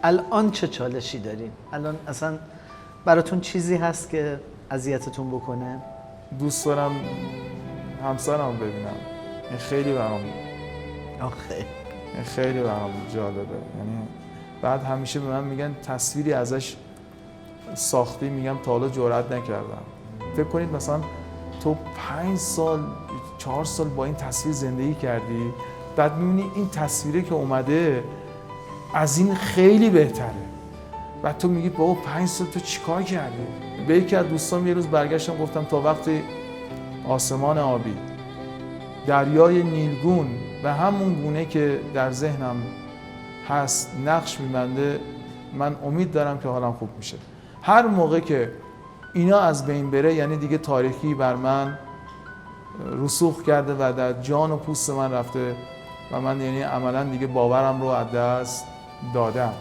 الان چه چالشی دارین؟ الان اصلا براتون چیزی هست که اذیتتون بکنه؟ دوست دارم همسرم ببینم. این خیلی برام آخه خیلی برام جالبه. یعنی بعد همیشه به من میگن تصویری ازش ساختی، میگم تا حالا جرئت نکردم. فکر کنید مثلا تو 5 سال 4 سال با این تصویر زندگی کردی، بعد میبینی این تصویری که اومده از این خیلی بهتره، بعد تو میگی بابا 5 سال تو چیکار کردی؟ به یکی از دوستام یه روز برگشتم گفتم تا وقتی آسمان آبی، دریای نیلگون و همون گونه که در ذهنم هست نقش میبنده، من امید دارم که حالم خوب میشه. هر موقع که اینا از بین بره یعنی دیگه تاریکی بر من رسوخ کرده و در جان و پوست من رفته و من یعنی عملا دیگه باورم رو از دست دادم.